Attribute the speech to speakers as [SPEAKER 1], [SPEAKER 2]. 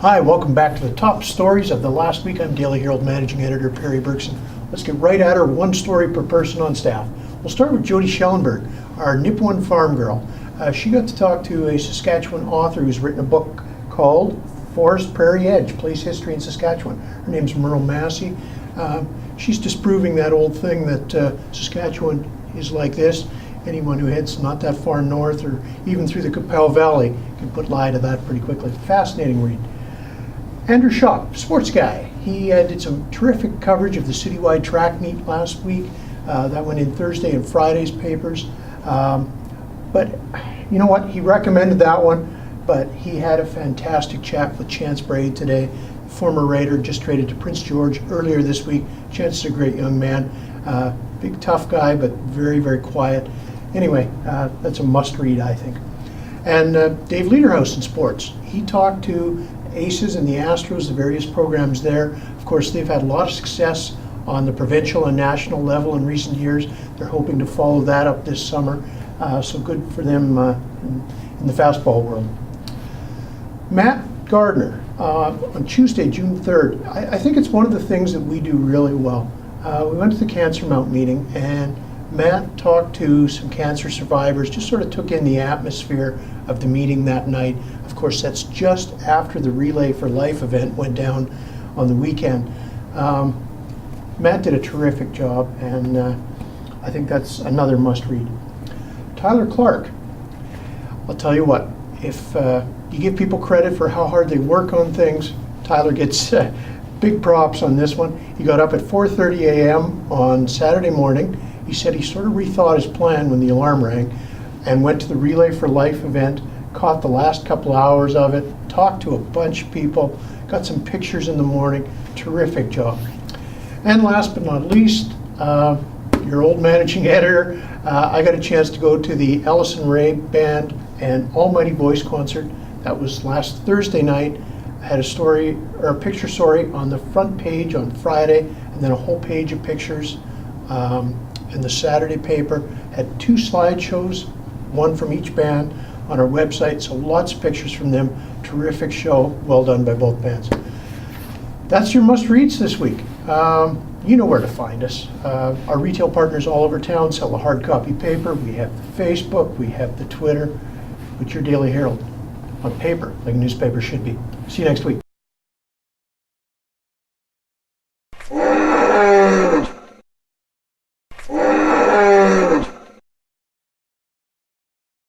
[SPEAKER 1] Hi, welcome back to the top stories of the last week. I'm Daily Herald Managing Editor Perry Bergson. Let's get right at her, one story per person on staff. We'll start with Jody Schellenberg, our Nipawin farm girl. She got to talk to a Saskatchewan author who's written a book called Forest Prairie Edge, Place History in Saskatchewan. Her name's Merle Massey. She's disproving that old thing that Saskatchewan is like this. Anyone who heads not that far north or even through the Qu'Appelle Valley can put lie to that pretty quickly. Fascinating read. Andrew Schock, sports guy. He did some terrific coverage of the citywide track meet last week. That went in Thursday and Friday's papers. But you know what? He recommended that one, but he had a fantastic chat with Chance Braid today, former Raider, just traded to Prince George earlier this week. Chance is a great young man. Big tough guy, but very, very quiet. Anyway, that's a must read, I think. And Dave Lederhouse in sports. He talked to Aces and the Astros, the various programs there. Of course, they've had a lot of success on the provincial and national level in recent years. They're hoping to follow that up this summer. So good for them in the fastball world. Matt Gardner, on Tuesday, June 3rd. I think it's one of the things that we do really well. We went to the Cancer Mount meeting, and Matt talked to some cancer survivors, just sort of took in the atmosphere of the meeting that night. Of course, that's just after the Relay for Life event went down on the weekend. Matt did a terrific job, and I think that's another must-read. Tyler Clark. I'll tell you what, if you give people credit for how hard they work on things, Tyler gets big props on this one. He got up at 4:30 a.m. on Saturday morning. He said he sort of rethought his plan when the alarm rang and went to the Relay for Life event, caught the last couple hours of it, talked to a bunch of people, got some pictures in the morning. Terrific job. And last but not least, your old managing editor, I got a chance to go to the Ellison Ray Band and Almighty Voice concert. That was last Thursday night. I had a story, or a picture, sorry, on the front page on Friday, and then a whole page of pictures in the Saturday paper. Had two slideshows, one from each band on our website, so lots of pictures from them. Terrific show, well done by both bands. That's your must-reads this week. You know where to find us. Our retail partners all over town sell a hard copy paper. We have the Facebook, we have the Twitter, but your Daily Herald on paper, like a newspaper should be. See you next week.